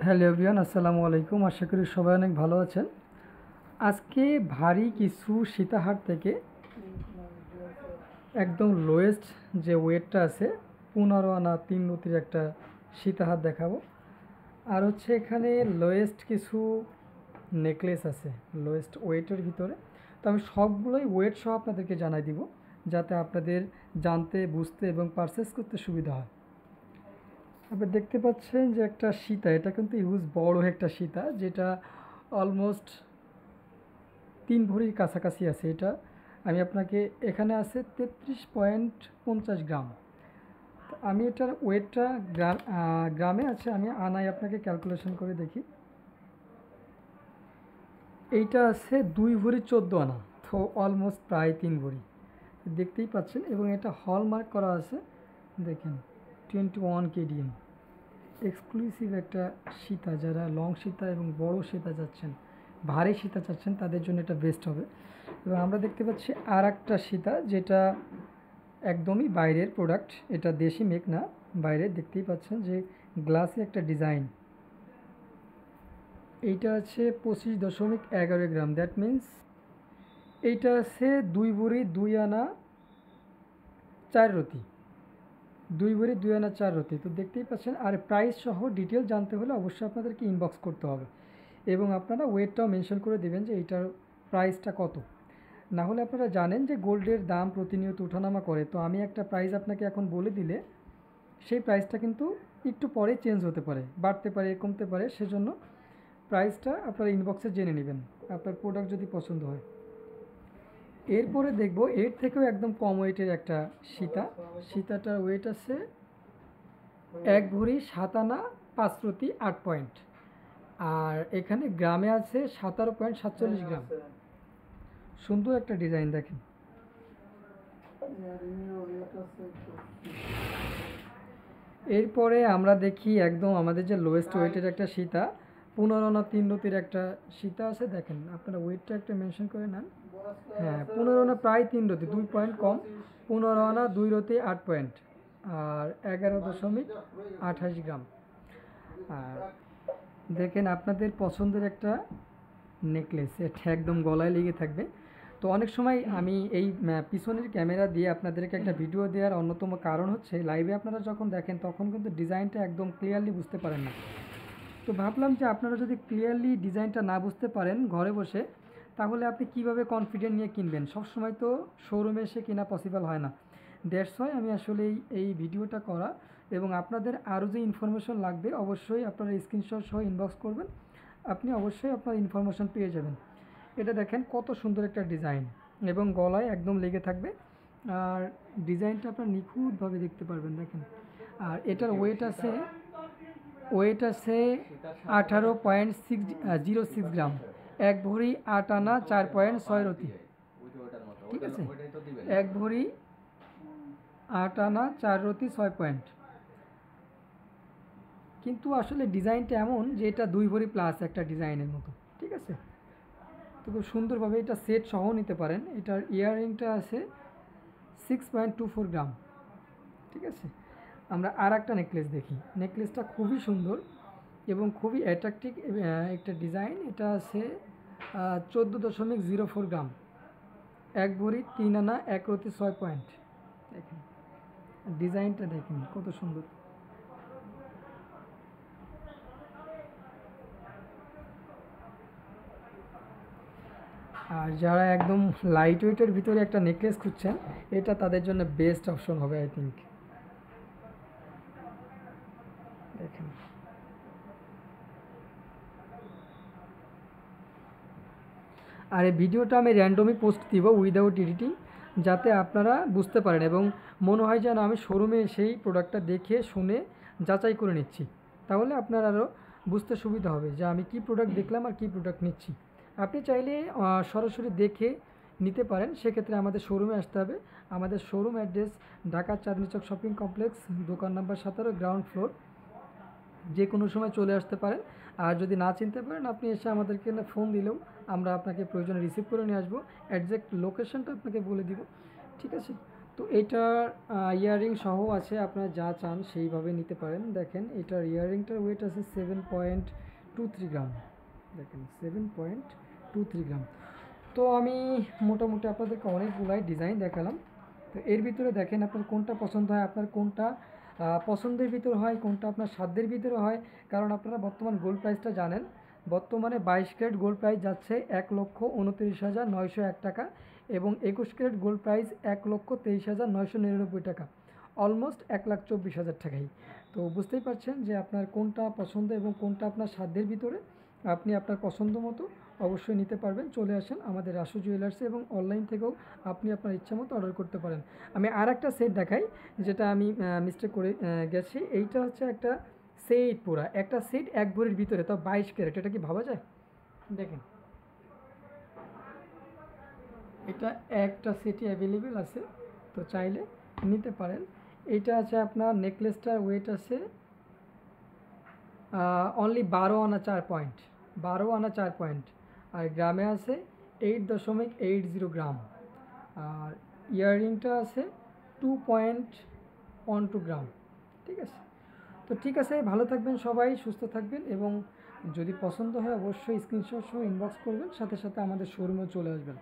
Hello everyone, আসসালামু আলাইকুম। আশা করি সবাই অনেক ভালো আছেন। আজকে ভারী কিছু সীতাহার থেকে একদম লোয়েস্ট যে ওয়েটটা আছে 15 আনা 3 রতির একটা সীতাহার দেখাবো। আর হচ্ছে এখানে লোয়েস্ট কিছু নেকলেস আছে লোয়েস্ট ওয়েটের ভিতরে। তো আমি সবগুলোই ওয়েট সহ আপনাদেরকে জানাই দিব, যাতে আপনাদের জানতে, বুঝতে এবং পারচেস করতে সুবিধা হয়। আপনি দেখতে পাচ্ছেন যে একটা সীতা, এটা কিন্তু ইউজ বড় একটা সীতা, যেটা অলমোস্ট 3 ভরির কাছাকাছি আছে। এটা আমি আপনাকে, এখানে আছে 33.50 গ্রাম। তো আমি এটার ওয়েটটা গ্রামে আছে, আমি আনায় আপনাকে ক্যালকুলেশন করে দেখি। এইটা আছে 2 ভরি 14 আনা, তো অলমোস্ট প্রায় 3 ভরি দেখতেই পাচ্ছেন। এবং এটা হলমার্ক করা আছে, দেখেন 21 কেডিএম। এক্সক্লুসিভ একটা সীতা, যারা লং সীতা এবং বড় সীতা যাচ্ছেন, ভারী সীতা চাচ্ছেন, তাদের জন্য এটা বেস্ট হবে। এবং আমরা দেখতে পাচ্ছি আর একটা সীতা, যেটা একদমই বাইরের প্রোডাক্ট, এটা দেশি মেক না, বাইরে। দেখতেই পাচ্ছেন যে গ্লাসে একটা ডিজাইন। এইটা আছে 25.11 গ্রাম, দ্যাট মিন্স এইটা আছে 2 ভরি 2 আনা 4 রতি, 2 ভরি 2 আনা 4 রতি। তো দেখতেই পাচ্ছেন। আর প্রাইস সহ ডিটেল জানতে হলে অবশ্যই আপনাদেরকে ইনবক্স করতে হবে, এবং আপনারা ওয়েটটাও মেনশন করে দেবেন যে এইটার প্রাইসটা কত। না হলে আপনারা জানেন যে গোল্ডের দাম প্রতিনিয়ত ওঠানামা করে, তো আমি একটা প্রাইস আপনাকে এখন বলে দিলে সেই প্রাইসটা কিন্তু একটু পরে চেঞ্জ হতে পারে, বাড়তে পারে, কমতে পারে। সেজন্য প্রাইসটা আপনারা ইনবক্সে জেনে নেবেন আপনার প্রোডাক্ট যদি পছন্দ হয়। এরপরে দেখব এর থেকেও একদম কম ওয়েটের একটা সীতা। সীতাটার ওয়েট আছে 1 ভরি 7 আনা 5 রতি 8 পয়েন্ট। আর এখানে গ্রামে আছে 17.47 গ্রাম। সুন্দর একটা ডিজাইন, দেখেন। এরপরে আমরা দেখি একদম আমাদের যে লোয়েস্ট ওয়েটের একটা সীতা, 15 আনা 3 রতির একটা সীতা আছে। দেখেন, আপনারা ওয়েটটা একটা মেনশন করে নেন। হ্যাঁ, 15 আনা প্রায় 3 রতি, 2 পয়েন্ট কম। 15 আনা 2 রতি 8 পয়েন্ট, আর 11.28 গ্রাম। আর দেখেন, আপনাদের পছন্দের একটা নেকলেস, এটা একদম গলায় লেগে থাকবে। তো অনেক সময় আমি এই পিছনের ক্যামেরা দিয়ে আপনাদেরকে একটা ভিডিও দেওয়ার অন্যতম কারণ হচ্ছে, লাইভে আপনারা যখন দেখেন তখন কিন্তু ডিজাইনটা একদম ক্লিয়ারলি বুঝতে পারেন না। তো ভাবলাম যে আপনারা যদি ক্লিয়ারলি ডিজাইনটা না বুঝতে পারেন ঘরে বসে, তাহলে আপনি কিভাবে কনফিডেন্ট নিয়ে কিনবেন? সবসময় তো শোরুমে এসে কেনা পসিবল হয় না। দ্যাটস ওয়াই আমি আসলে এই ভিডিওটা করা। এবং আপনাদের আরও যে ইনফরমেশন লাগবে, অবশ্যই আপনারা স্ক্রিনশট সহ ইনবক্স করবেন, আপনি অবশ্যই আপনার ইনফরমেশন পেয়ে যাবেন। এটা দেখেন কত সুন্দর একটা ডিজাইন, এবং গলায় একদম লেগে থাকবে। আর ডিজাইনটা আপনার নিখুঁতভাবে দেখতে পারবেন, দেখেন। আর এটার ওয়েট আছে 18.06 গ্রাম, 1 ভরি 8 আনা 4.6 রতি। ঠিক আছে, 1 ভরি 8 আনা 4 রতি 6 পয়েন্ট। কিন্তু আসলে ডিজাইনটা এমন যে এটা 2 ভরি প্লাস একটা ডিজাইনের মতো। ঠিক আছে, তো খুব সুন্দরভাবে এটা সেট সহ নিতে পারেন। এটার ইয়াররিংটা আছে 6.24 গ্রাম। ঠিক আছে, আমরা আর একটা নেকলেস দেখি। নেকলেসটা খুবই সুন্দর এবং খুবই অ্যাট্রাকটিভ একটা ডিজাইন। এটা আছে 14.04 গ্রাম, 1 ভরি 3 আনা 1 রতি 6 পয়েন্ট। দেখেন ডিজাইনটা, দেখেন কত সুন্দর। আর যারা একদম লাইট ওয়েটের ভিতরে একটা নেকলেস খুঁজছেন, এটা তাদের জন্য বেস্ট অপশন হবে আই থিঙ্ক। দেখেন, আর এই ভিডিওটা আমি র্যান্ডমই পোস্ট দিব উইদাউট এডিটিং, যাতে আপনারা বুঝতে পারেন এবং মনে হয় যেন আমি শোরুমে সেই প্রোডাক্টটা দেখে শুনে যাচাই করে নিচ্ছি। তাহলে আপনার আরও বুঝতে সুবিধা হবে যে আমি কি প্রোডাক্ট দেখলাম আর কি প্রোডাক্ট নিচ্ছি। আপনি চাইলে সরাসরি দেখে নিতে পারেন, সেক্ষেত্রে আমাদের শোরুমে আসতে হবে। আমাদের শোরুম অ্যাড্রেস ঢাকা চাঁদনী চক শপিং কমপ্লেক্স, দোকান নাম্বার 17, গ্রাউন্ড ফ্লোর। যে কোনো সময় চলে আসতে পারেন। আর যদি না চিনতে পারেন, আপনি এসে আমাদেরকে ফোন দিলেও আমরা আপনাকে প্রয়োজনে রিসিভ করে নিয়ে আসবো, অ্যাডজেক্ট লোকেশনটা আপনাকে বলে দিব। ঠিক আছে, তো এটার ইয়াররিং সহ আছে, আপনারা যা চান সেইভাবে নিতে পারেন। দেখেন এটার ইয়াররিংটার ওয়েট আছে 7.23 গ্রাম। দেখেন 7.23 গ্রাম। তো আমি মোটামুটি আপনাদেরকে অনেকগুলাই ডিজাইন দেখালাম। তো এর ভিতরে দেখেন আপনার কোনটা পছন্দ হয়, আপনার কোনটা পছন্দের ভিতর হয়, কোনটা আপনার সাধ্যের ভিতরে হয়। কারণ আপনারা বর্তমান গোল্ড প্রাইসটা জানেন, বর্তমানে 22 ক্যারেট গোল্ড প্রাইস যাচ্ছে 1,29,901 টাকা এবং 21 ক্যারেট গোল্ড প্রাইস 1,23,999 টাকা, অলমোস্ট 1,24,000 টাকাই। তো বুঝতেই পারছেন যে আপনার কোনটা পছন্দ এবং কোনটা আপনার সাধ্যের ভিতরে। আপনি আপনার পছন্দ মতো অবশ্যই নিতে পারবেন। চলে আসেন আমাদের রাসু জুয়েলার্সে এবং অনলাইন থেকেও আপনি আপনার ইচ্ছা মতো অর্ডার করতে পারেন। আমি আর একটা সেট দেখাই, যেটা আমি মিস্টেক করে গেছি। এইটা হচ্ছে একটা সেট, পুরা একটা সেট 1 ভরির ভিতরে, তাও 22 ক্যারেট। এটা কি ভাবা যায়? দেখেন এটা একটা সেটই অ্যাভেলেবেল আছে, তো চাইলে নিতে পারেন। এইটা আছে আপনার নেকলেসটার ওয়েট আছে অনলি 12 আনা 4 পয়েন্ট, 12 আনা 4 পয়েন্ট। আর গ্রামে আছে 8.80 গ্রাম। আর ইয়াররিংটা আছে 2.12 গ্রাম। ঠিক আছে, তো ঠিক আছে, ভালো থাকবেন সবাই, সুস্থ থাকবেন এবং যদি পছন্দ হয় অবশ্যই স্ক্রিনশট সহ ইনবক্স করবেন, সাথে সাথে আমাদের শোরুমে চলে আসবেন।